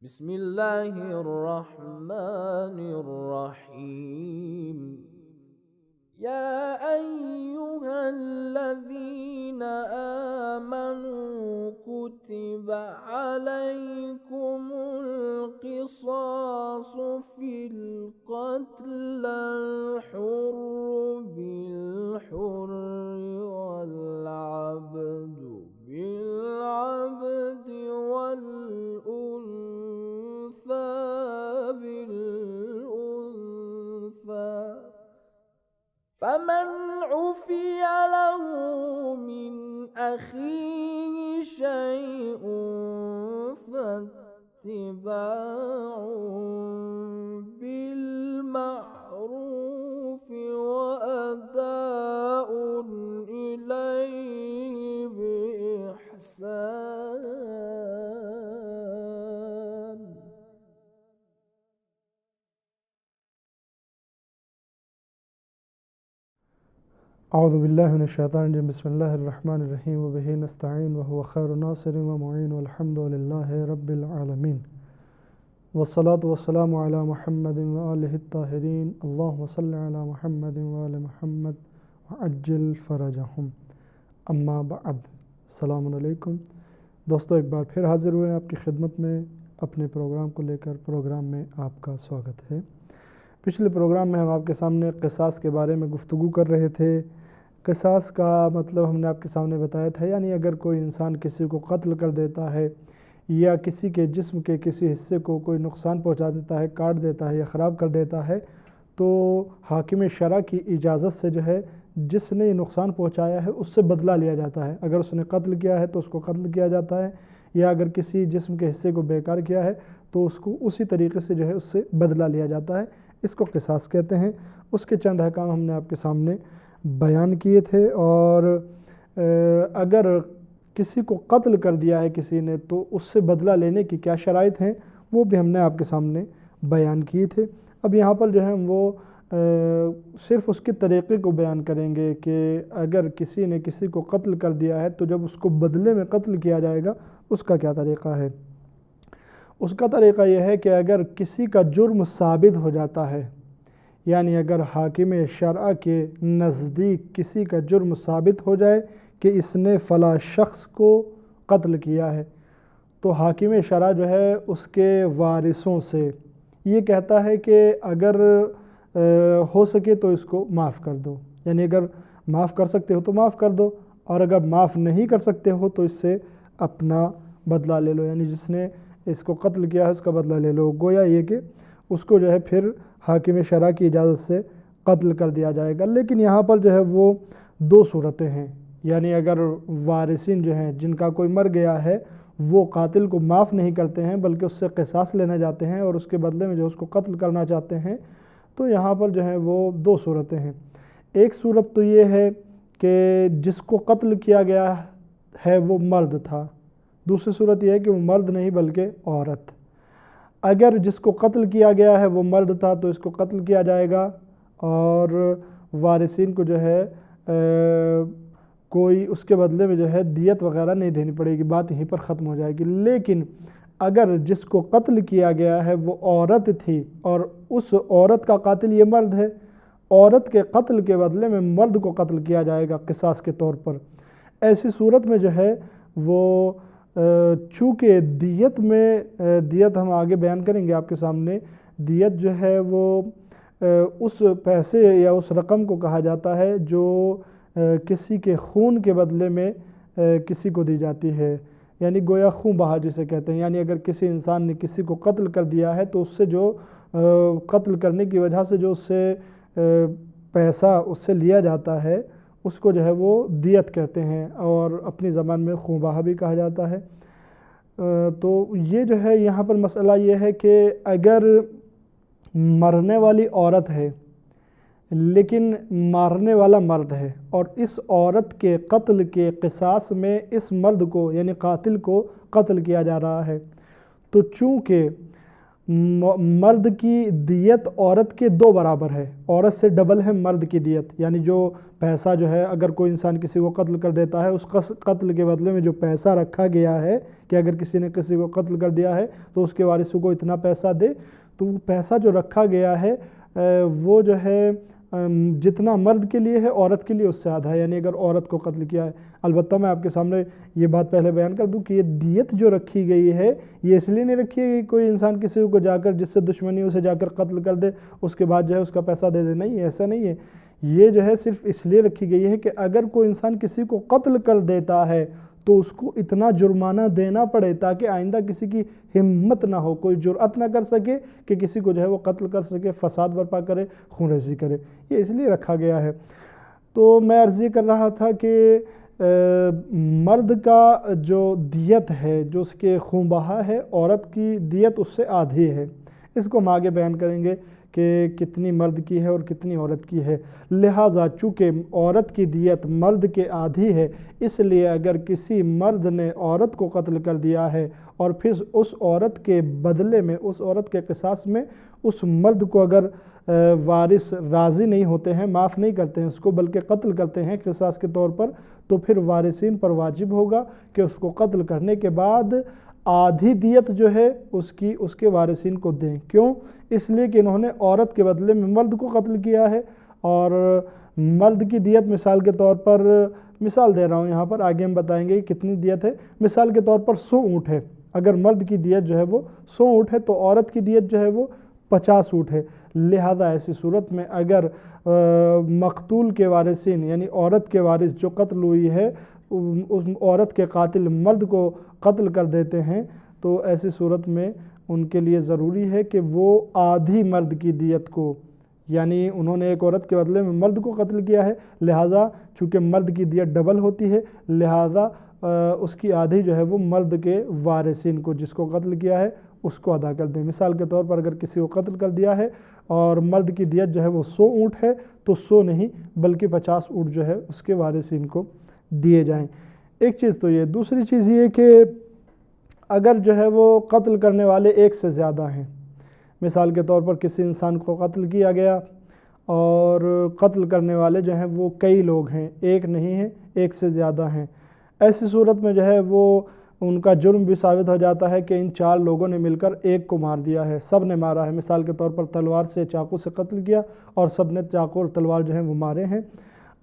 بسم الله الرحمن الرحيم. يا أيها الذين آمنوا كتب عليكم القصاص في القتل، الحر بالحر والعبد بالعبد والأنثى بالأنثى، فمن عفي له من أخيه شيء فاتباع بالمعروف وأداء إليه بإحسان. اعوذ باللہ من الشیطان الرجیم. بسم اللہ الرحمن الرحیم وبہ نستعین وهو خیر ناصر ومعین والحمد للہ رب العالمین والصلاة والسلام علی محمد وآلہ الطاہرین. اللہم صل علی محمد وآل محمد وعجل فرجہم. اما بعد. السلام علیکم دوستو، ایک بار پھر حاضر ہوئے آپ کی خدمت میں اپنے پروگرام کو لے کر. پروگرام میں آپ کا سواگت ہے. پچھلے پروگرام میں ہم آپ کے سامنے قصاص کے بارے میں گفتگو کر رہے تھے. قصاص کا مطلب ہم نے آپ کے سامنے بتایا تھا، یعنی اگر کوئی انسان کسی کو قتل کر دیتا ہے یا کسی کے جسم کے کسی حصے کو کوئی نقصان پہنچا دیتا ہے، کاٹ دیتا ہے یا خراب کر دیتا ہے، تو حاکم شرع کی اجازت سے جو ہے جس نے یہ نقصان پہنچایا ہے اس سے بدلہ لیا جاتا ہے. اگر اس نے قتل کیا ہے تو اس کو قتل کیا جاتا ہے، یا اگر کسی جسم کے حصے کو بیکار کیا ہے تو اس کو اسی طریقے سے جو ہے اس سے بدلہ لیا جاتا ہے. اس کو قصاص کہتے ہیں. اس کے چند احکام ہم نے آپ کے سامنے بیان کیے تھے، اور اگر کسی کو قتل کر دیا ہے کسی نے تو اس سے بدلہ لینے کی کیا شرائط ہیں وہ بھی ہم نے آپ کے سامنے بیان کیے تھے. اب یہاں پر جو ہے وہ صرف اس کے طریقے کو بیان کریں گے کہ اگر کسی نے کسی کو قتل کر دیا ہے تو جب اس کو بدلے میں قتل کیا جائے گا اس کا کیا طریقہ ہے. اس کا طریقہ یہ ہے کہ اگر کسی کا جرم ثابت ہو جاتا ہے، یعنی اگر حاکم شرع کے نزدیک کسی کا جرم ثابت ہو جائے کہ اس نے فلاں شخص کو قتل کیا ہے، تو حاکم شرع جو ہے اس کے وارثوں سے یہ کہتا ہے کہ اگر ہو سکے تو اس کو معاف کر دو. یعنی اگر معاف کر سکتے ہو تو معاف کر دو، اور اگر معاف نہیں کر سکتے ہو تو اس سے اپنا بدلہ لے لو. یعنی جس نے اس کو قتل کیا ہے اس کا بدلہ لے لو. گویا یہ کہ اس کو جو ہے پھر حاکم شرع کی اجازت سے قتل کر دیا جائے گا. لیکن یہاں پر جو ہے وہ دو صورتیں ہیں. یعنی اگر وارثین جو ہیں جن کا کوئی مر گیا ہے وہ قاتل کو معاف نہیں کرتے ہیں بلکہ اس سے قصاص لینا چاہتے ہیں اور اس کے بدلے میں جو اس کو قتل کرنا چاہتے ہیں، تو یہاں پر جو ہے وہ دو صورتیں ہیں. ایک صورت تو یہ ہے کہ جس کو قتل کیا گیا ہے وہ مرد تھا. دوسری صورت یہ ہے کہ وہ مرد نہیں بلکہ عورت. اگر جس کو قتل کیا گیا ہے وہ مرد تھا تو اس کو قتل کیا جائے گا، اور وارثین کو جو ہے کوئی اس کے بدلے میں جو ہے دیت وغیرہ نہیں دینی پڑے گی. بات یہیں پر ختم ہو جائے گی. لیکن اگر جس کو قتل کیا گیا ہے وہ عورت تھی اور اس عورت کا قاتل یہ مرد ہے، عورت کے قتل کے بدلے میں مرد کو قتل کیا جائے گا قصاص کے طور پر. ایسی صورت میں جو ہے وہ چونکہ دیت ہم آگے بیان کریں گے آپ کے سامنے. دیت جو ہے وہ اس پیسے یا اس رقم کو کہا جاتا ہے جو کسی کے خون کے بدلے میں کسی کو دی جاتی ہے. یعنی گویا خون بہا جسے کہتے ہیں. یعنی اگر کسی انسان نے کسی کو قتل کر دیا ہے تو اس سے جو قتل کرنے کی وجہ سے جو اس سے پیسہ اس سے لیا جاتا ہے اس کو جو ہے وہ دیت کہتے ہیں، اور اپنی زبان میں خون بہا بھی کہا جاتا ہے. تو یہ جو ہے یہاں پر مسئلہ یہ ہے کہ اگر مرنے والی عورت ہے لیکن مارنے والا مرد ہے، اور اس عورت کے قتل کے قصاص میں اس مرد کو یعنی قاتل کو قتل کیا جا رہا ہے، تو چونکہ مرد کی دیت عورت کے 2 برابر ہے، عورت سے ڈبل ہے مرد کی دیت، یعنی جو پیسہ جو ہے اگر کوئی انسان کسی کو قتل کر دیتا ہے، اس قتل کے بدلے میں جو پیسہ رکھا گیا ہے کہ اگر کسی نے کسی کو قتل کر دیا ہے تو اس کے وارثوں کو اتنا پیسہ دے، تو وہ پیسہ جو رکھا گیا ہے وہ جو ہے جتنا مرد کے لیے ہے عورت کے لیے اس سے آدھا ہے، یعنی اگر عورت کو قتل کیا ہے۔ البتہ میں آپ کے سامنے یہ بات پہلے بیان کر دوں کہ یہ دیت جو رکھی گئی ہے یہ اس لیے نہیں رکھی ہے کہ کوئی انسان کسی کو جا کر جس سے دشمنی اسے جا کر قتل کر دے، اس کے بعد جو ہے اس کا پیسہ دے دے، نہیں، ایسا نہیں ہے۔ یہ جو ہے صرف اس لیے رکھی گئی ہے کہ اگر کوئی انسان کسی کو قتل کر دیتا ہے تو اس کو اتنا جرمانہ دینا پڑے تاکہ آئندہ کسی کی ہمت نہ ہو، کوئی جرأت نہ کر سکے کہ کسی کو جو ہے وہ قتل کر سکے، فساد برپا کرے، خون ریزی کرے، یہ اس لیے رکھا گیا ہے۔ تو میں عرض یہ کر رہا تھا کہ مرد کا جو دیت ہے، جو اس کے خون بہا ہے، عورت کی دیت اس سے آدھی ہے۔ اس کو ہم آگے بیان کریں گے کہ کتنی مرد کی ہے اور کتنی عورت کی ہے۔ لہٰذا چونکہ عورت کی دیت مرد کے آدھی ہے، اس لیے اگر کسی مرد نے عورت کو قتل کر دیا ہے اور پھر اس عورت کے بدلے میں، اس عورت کے قصاص میں اس مرد کو اگر وارث راضی نہیں ہوتے ہیں، معاف نہیں کرتے ہیں اس کو بلکہ قتل کرتے ہیں قصاص کے طور پر، تو پھر وارثین پر واجب ہوگا کہ اس کو قتل کرنے کے بعد آدھی دیت جو ہے اس کے وارثین کو دیں۔ کیوں؟ اس لیے کہ انہوں نے عورت کے بدلے میں مرد کو قتل کیا ہے، اور مرد کی دیت مثال کے طور پر، مثال دے رہا ہوں یہاں پر، آگے ہم بتائیں گے کہ کتنی دیت ہے۔ مثال کے طور پر 100 اونٹ ہے، اگر مرد کی دیت جو ہے وہ 100 اونٹ ہے تو عورت کی دیت جو ہے وہ 50 اونٹ ہے۔ لہذا ایسی صورت میں اگر مقتول کے وارثین یعنی عورت کے وارث جو قتل ہوئی ہے اس عورت کے قاتل مرد کو قتل کر دیتے ہیں، تو ایسی صورت میں ان کے لیے ضروری ہے کہ وہ آدھی مرد کی دیت کو، یعنی انہوں نے ایک عورت کے بدلے میں مرد کو قتل کیا ہے، لہٰذا چونکہ مرد کی دیت ڈبل ہوتی ہے، لہٰذا اس کی آدھی جو ہے وہ مرد کے وارثین کو، جس کو قتل کیا ہے اس کو ادا کر دیں۔ مثال کے طور پر اگر کسی کو قتل کر دیا ہے اور مرد کی دیت جو ہے وہ 100 اونٹ ہے تو 100 نہیں بلکہ 50 اونٹ جو ہے اس کے وارثین کو دیے جائیں۔ ایک چیز تو یہ، دوسری چیز یہ کہ اگر جو ہے وہ قتل کرنے والے ایک سے زیادہ ہیں، مثال کے طور پر کسی انسان کو قتل کیا گیا اور قتل کرنے والے جو ہیں وہ کئی لوگ ہیں، ایک نہیں ہیں، ایک سے زیادہ ہیں، ایسی صورت میں جو ہے وہ ان کا جرم بھی ثابت ہو جاتا ہے کہ ان 4 لوگوں نے مل کر ایک کو مار دیا ہے، سب نے مارا ہے، مثال کے طور پر تلوار سے، چاقو سے قتل کیا اور سب نے چاقو اور تلوار جو ہیں وہ مارے ہیں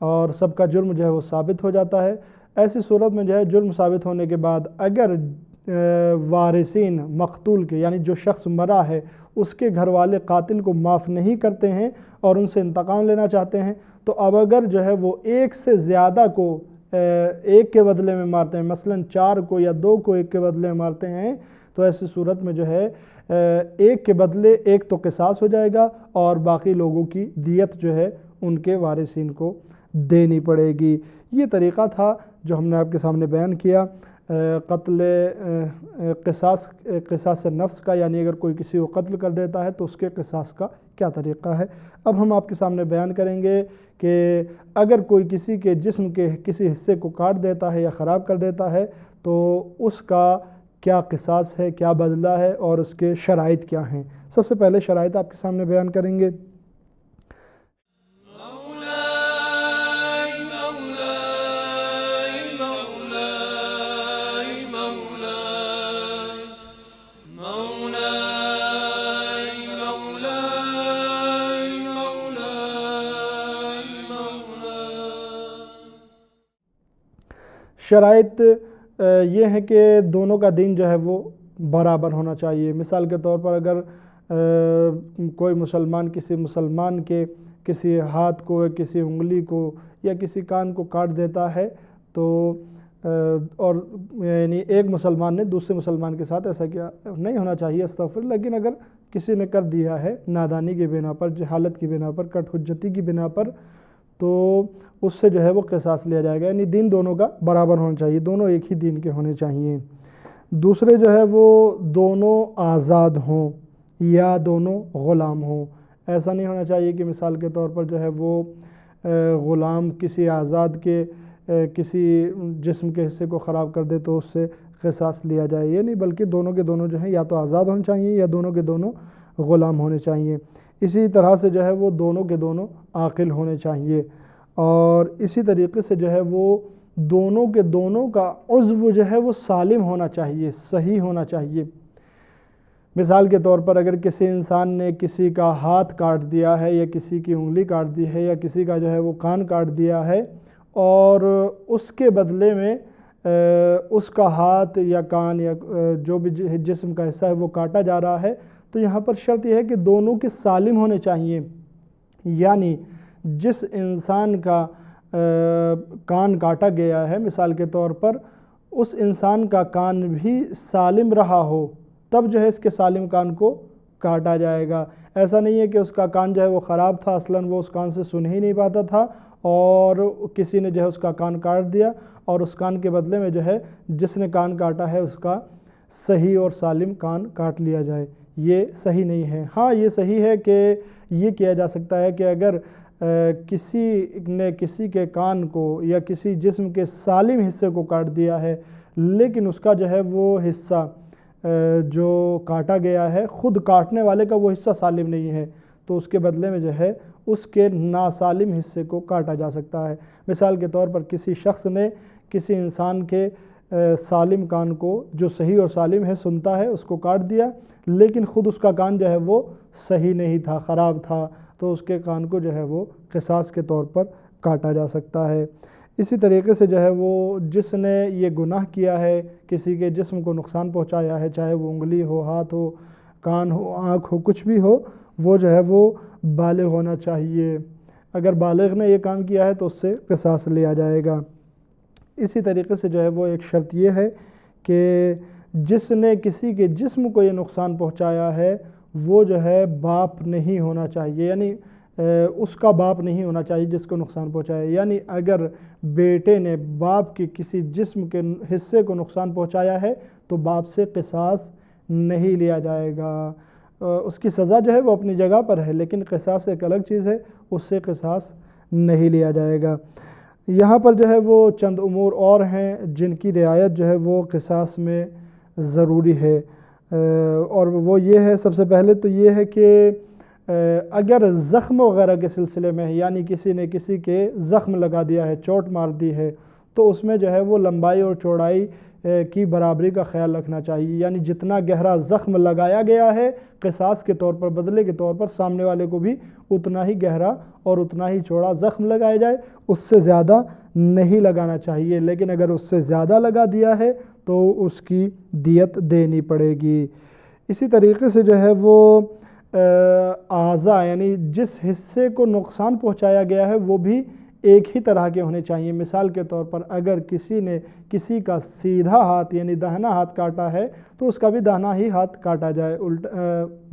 اور سب کا جرم جو ہے وہ ثابت ہو جاتا ہے۔ ایسی صورت میں جو ہے جرم ثابت ہونے کے بعد اگر وارثین مقتول کے یعنی جو شخص مرا ہے اس کے گھر والے قاتل کو معاف نہیں کرتے ہیں اور ان سے انتقام لینا چاہتے ہیں، تو اب اگر جو ہے وہ ایک سے زیادہ کو ایک کے بدلے میں مارتے ہیں، مثلا 4 کو یا 2 کو ایک کے بدلے میں مارتے ہیں، تو ایسی صورت میں جو ہے ایک کے بدلے ایک تو قصاص ہو جائے گا اور باقی لوگوں کی دیت جو ہے ان کے وارثین کو دینی پڑے گی۔ یہ طریقہ تھا جو ہم نے آپ کے سامنے بیان کیا قتل قصاص نفس کا، یعنی اگر کوئی کسی کو قتل کر دیتا ہے تو اس کے قصاص کا کیا طریقہ ہے۔ اب ہم آپ کے سامنے بیان کریں گے کہ اگر کوئی کسی کے جسم کے کسی حصے کو کاٹ دیتا ہے یا خراب کر دیتا ہے تو اس کا کیا قصاص ہے، کیا بدلہ ہے اور اس کے شرائط کیا ہیں۔ سب سے پہلے شرائط آپ کے سامنے بیان کریں گے۔ شرائط یہ ہے کہ دونوں کا دین جو ہے وہ برابر ہونا چاہیے۔ مثال کے طور پر اگر کوئی مسلمان کسی مسلمان کے کسی ہاتھ کو یا کسی انگلی کو یا کسی کان کو کاٹ دیتا ہے تو اور یعنی ایک مسلمان نے دوسرے مسلمان کے ساتھ ایسا کیا نہیں ہونا چاہیے، استغفر، لیکن اگر کسی نے کر دیا ہے نادانی کی بنا پر، جہالت کی بنا پر، کٹ حجتی کی بنا پر، تو اس سے جو ہے وہ قصاص لیا جائے گا، یعنی دین دونوں کا برابر ہونا چاہیے، دونوں ایک ہی دین کے ہونے چاہیے۔ دوسرے جو ہے وہ دونوں آزاد ہوں یا دونوں غلام ہوں، ایسا نہیں ہونا چاہیے کہ مثال کے طور پر جو ہے وہ غلام کسی آزاد کے کسی جسم کے حصے کو خراب کر دے تو اس سے قصاص لیا جائے، یہ نہیں بلکہ دونوں کے دونوں جو ہیں یا تو آزاد ہونے چاہیے یا دونوں کے دونوں غلام ہونے چاہیے۔ اسی طرح سے جو ہے وہ دونوں کے دونوں عاقل ہونے چاہیے، اور اسی طریقے سے جو ہے وہ دونوں کے دونوں کا عضو جو ہے وہ سالم ہونا چاہیے، صحیح ہونا چاہیے۔ مثال کے طور پر اگر کسی انسان نے کسی کا ہاتھ کاٹ دیا ہے یا کسی کی انگلی کاٹ دی ہے یا کسی کا جو ہے وہ کان کاٹ دیا ہے، اور اس کے بدلے میں اس کا ہاتھ یا کان یا جو بھی جسم کا حصہ ہے وہ کاٹا جا رہا ہے، تو یہاں پر شرط یہ ہے کہ دونوں کے سالم ہونے چاہیے، یعنی جس انسان کا کان کاٹا گیا ہے مثال کے طور پر اس انسان کا کان بھی سالم رہا ہو، تب جو ہے اس کے سالم کان کو کاٹا جائے گا۔ ایسا نہیں ہے کہ اس کا کان جو ہے وہ خراب تھا، اصلاً وہ اس کان سے سن ہی نہیں پاتا تھا اور کسی نے جو ہے اس کا کان کاٹ دیا اور اس کان کے بدلے میں جو ہے جس نے کان کاٹا ہے اس کا صحیح اور سالم کان کاٹ لیا جائے، یہ صحیح نہیں ہے۔ ہاں یہ صحیح ہے کہ یہ کیا جا سکتا ہے کہ اگر کسی نے کسی کے کان کو یا کسی جسم کے سالم حصے کو کاٹ دیا ہے لیکن اس کا جو ہے وہ حصہ جو کاٹا گیا ہے خود کاٹنے والے کا وہ حصہ سالم نہیں ہے، تو اس کے بدلے میں جو ہے اس کے ناسالم حصے کو کاٹا جا سکتا ہے۔ مثال کے طور پر کسی شخص نے کسی انسان کے سالم کان کو جو صحیح اور سالم ہے سنتا ہے اس کو کاٹ دیا، لیکن خود اس کا کان جو ہے وہ صحیح نہیں تھا، خراب تھا، تو اس کے کان کو جو ہے وہ قصاص کے طور پر کاٹا جا سکتا ہے۔ اسی طریقے سے جو ہے وہ جس نے یہ گناہ کیا ہے، کسی کے جسم کو نقصان پہنچایا ہے، چاہے وہ انگلی ہو، ہاتھ ہو، کان ہو، آنکھ ہو، کچھ بھی ہو، وہ جو ہے وہ بالغ ہونا چاہیے۔ اگر بالغ نے یہ کام کیا ہے تو اس سے قصاص لیا جائے گا۔ اسی طریقے سے جو ہے وہ ایک شرط یہ ہے کہ جس نے کسی کے جسم کو یہ نقصان پہنچایا ہے وہ جو ہے باپ نہیں ہونا چاہیے، یعنی اس کا باپ نہیں ہونا چاہیے جس کو نقصان پہنچایا، یعنی اگر بیٹے نے باپ کے کسی جسم کے حصے کو نقصان پہنچایا ہے تو باپ سے قصاص نہیں لیا جائے گا۔ اس کی سزا جو ہے وہ اپنی جگہ پر ہے لیکن قصاص ایک الگ چیز ہے، اس سے قصاص نہیں لیا جائے گا۔ یہاں پر جو ہے وہ چند امور اور ہیں جن کی رعایت جو ہے وہ قصاص میں ضروری ہے، اور وہ یہ ہے سب سے پہلے تو یہ ہے کہ اگر زخم وغیرہ کے سلسلے میں یعنی کسی نے کسی کے زخم لگا دیا ہے، چوٹ مار دی ہے، تو اس میں جو ہے وہ لمبائی اور چوڑائی کی برابری کا خیال رکھنا چاہیے، یعنی جتنا گہرا زخم لگایا گیا ہے قصاص کے طور پر بدلے کے طور پر سامنے والے کو بھی اتنا ہی گہرا اور اتنا ہی چوڑا زخم لگایا جائے، اس سے زیادہ نہیں لگانا چاہیے، لیکن اگر اس سے زیادہ لگا دیا ہے تو اس کی دیت دینی پڑے گی۔ اسی طریقے سے جو ہے وہ اعضاء یعنی جس حصے کو نقصان پہنچایا گیا ہے وہ بھی ایک ہی طرح کے ہونے چاہیے۔ مثال کے طور پر اگر کسی نے کسی کا سیدھا ہاتھ یعنی داہنا ہاتھ کاٹا ہے تو اس کا بھی داہنا ہی ہاتھ کاٹا جائے،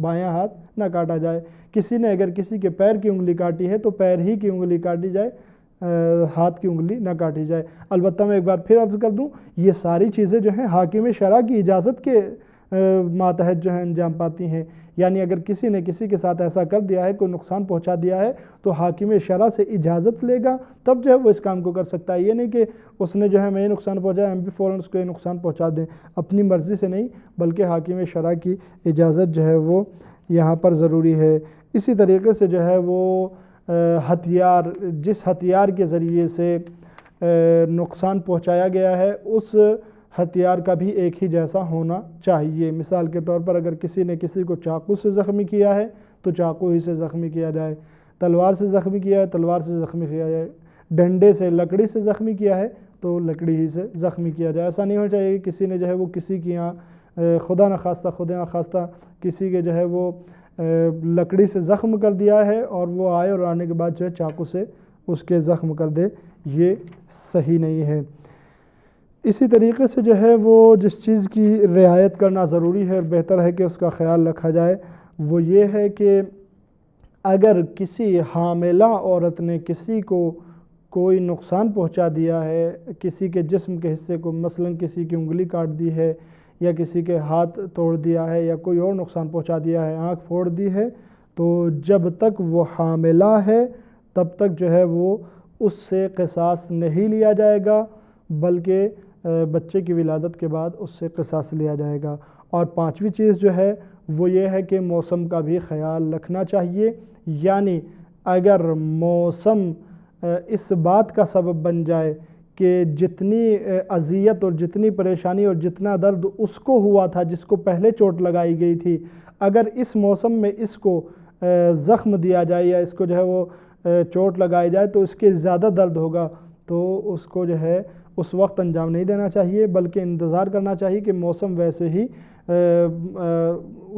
بایاں ہاتھ نہ کاٹا جائے۔ کسی نے اگر کسی کے پیر کی انگلی کاٹی ہے تو پیر ہی کی انگلی کاٹی جائے، ہاتھ کی انگلی نہ کاٹی جائے۔ البتہ میں ایک بار پھر عرض کر دوں، یہ ساری چیزیں جو ہیں حاکم شرع کی اجازت کے ماتحت جو ہیں انجام پاتی ہیں، یعنی اگر کسی نے کسی کے ساتھ ایسا کر دیا ہے، کوئی نقصان پہنچا دیا ہے تو حاکم شرع سے اجازت لے گا تب جو ہے وہ اس کام کو کر سکتا ہے۔ یہ نہیں کہ اس نے جو ہے میں یہ نقصان پہنچایا ہم بھی فوراً اس کو یہ نقصان پہنچا دیں، اپنی مرضی سے نہیں بلکہ حاکم شرع کی اجازت جو ہے وہ یہاں پر ضروری ہے۔ اسی طریقے سے جو ہے وہ ہتھیار، جس ہتھیار کے ذریعے سے نقصان پہنچایا گیا ہے اس ہتھیار کا بھی ایک ہی جیسا ہونا چاہیے۔ مثال کے طور پر اگر کسی نے کسی کو چاقو سے زخمی کیا ہے تو چاقو ہی سے زخمی کیا جائے، تلوار سے زخمی کیا ہے تلوار سے زخمی کیا جائے، ڈنڈے سے لکڑی سے زخمی کیا ہے تو لکڑی ہی سے زخمی کیا جائے۔ ایسا نہیں ہونا چاہیے کہ کسی نے جو ہے وہ کسی کی یہاں خدا نخواستہ کسی کے جو ہے وہ لکڑی سے زخم کر دیا ہے اور وہ آئے اور آنے کے بعد جو ہے چاقو سے اس کے زخم کر دے، یہ صحیح نہیں ہے۔ اسی طریقے سے جو ہے وہ جس چیز کی رعایت کرنا ضروری ہے اور بہتر ہے کہ اس کا خیال رکھا جائے وہ یہ ہے کہ اگر کسی حاملہ عورت نے کسی کو کوئی نقصان پہنچا دیا ہے، کسی کے جسم کے حصے کو مثلاً کسی کی انگلی کاٹ دی ہے یا کسی کے ہاتھ توڑ دیا ہے یا کوئی اور نقصان پہنچا دیا ہے، آنکھ پھوڑ دی ہے، تو جب تک وہ حاملہ ہے تب تک جو ہے وہ اس سے قصاص نہیں لیا جائے گا، بلکہ بچے کی ولادت کے بعد اس سے قصاص لیا جائے گا۔ اور پانچویں چیز جو ہے وہ یہ ہے کہ موسم کا بھی خیال رکھنا چاہیے، یعنی اگر موسم اس بات کا سبب بن جائے کہ جتنی اذیت اور جتنی پریشانی اور جتنا درد اس کو ہوا تھا جس کو پہلے چوٹ لگائی گئی تھی، اگر اس موسم میں اس کو زخم دیا جائے یا اس کو جو ہے وہ چوٹ لگائی جائے تو اس کے زیادہ درد ہوگا، تو اس کو جو ہے اس وقت انجام نہیں دینا چاہیے، بلکہ انتظار کرنا چاہیے کہ موسم ویسے ہی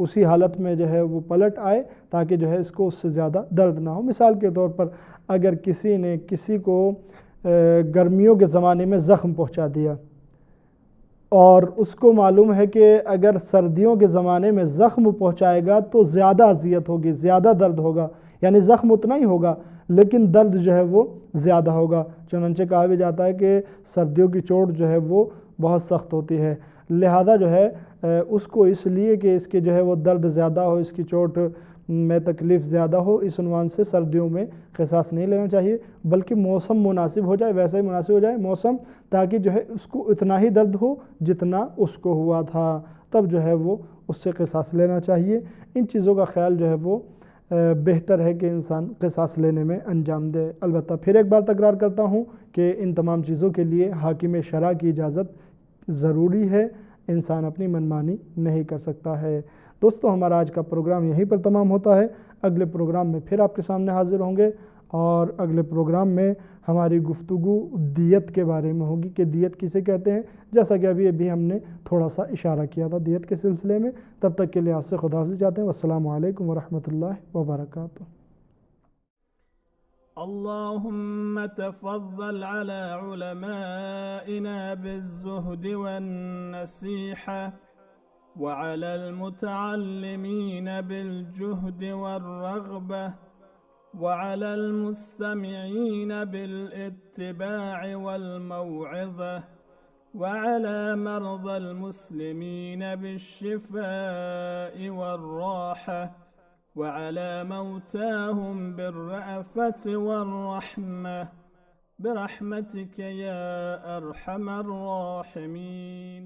اسی حالت میں جو ہے وہ پلٹ آئے تاکہ جو ہے اس کو اس سے زیادہ درد نہ ہو۔ مثال کے طور پر اگر کسی نے کسی کو گرمیوں کے زمانے میں زخم پہنچا دیا اور اس کو معلوم ہے کہ اگر سردیوں کے زمانے میں زخم پہنچائے گا تو زیادہ اذیت ہوگی، زیادہ درد ہوگا، یعنی زخم اتنا ہی ہوگا لیکن درد جو ہے وہ زیادہ ہوگا، چنانچہ کہا بھی جاتا ہے کہ سردیوں کی چوٹ جو ہے وہ بہت سخت ہوتی ہے، لہذا جو ہے اس کو اس لیے کہ اس کے جو ہے وہ درد زیادہ ہو، اس کی چوٹ میں تکلیف زیادہ ہو، اس عنوان سے سردیوں میں قصاص نہیں لینا چاہیے، بلکہ موسم مناسب ہو جائے، ویسا ہی مناسب ہو جائے موسم، تاکہ جو ہے اس کو اتنا ہی درد ہو جتنا اس کو ہوا تھا، تب جو ہے وہ اس سے قصاص لینا چاہیے۔ ان چیزوں کا خیال جو ہے وہ بہتر ہے کہ انسان قصاص لینے میں انجام دے۔ البتہ پھر ایک بار تکرار کرتا ہوں کہ ان تمام چیزوں کے لیے حاکم شرع کی اجازت ضروری ہے، انسان اپنی منمانی نہیں کر سکتا ہے۔ دوستو، ہمارا آج کا پروگرام یہیں پر تمام ہوتا ہے، اگلے پروگرام میں پھر آپ کے سامنے حاضر ہوں گے، اور اگلے پروگرام میں ہماری گفتگو دیت کے بارے میں ہوگی کہ دیت کسے کہتے ہیں، جیسا کہ ابھی ہم نے تھوڑا سا اشارہ کیا تھا دیت کے سلسلے میں۔ تب تک کے لیے آپ سے خداحافظی چاہتے ہیں۔ والسلام علیکم ورحمۃ اللہ وبرکاتہ۔ اللهم تفضل على علمائنا بالزهد والنصيحة، وعلى المتعلمين بالجهد والرغبة، وعلى المستمعين بالاتباع والموعظة، وعلى مرضى المسلمين بالشفاء والراحة، وعلى موتاهم بالرأفة والرحمة، برحمتك يا أرحم الراحمين.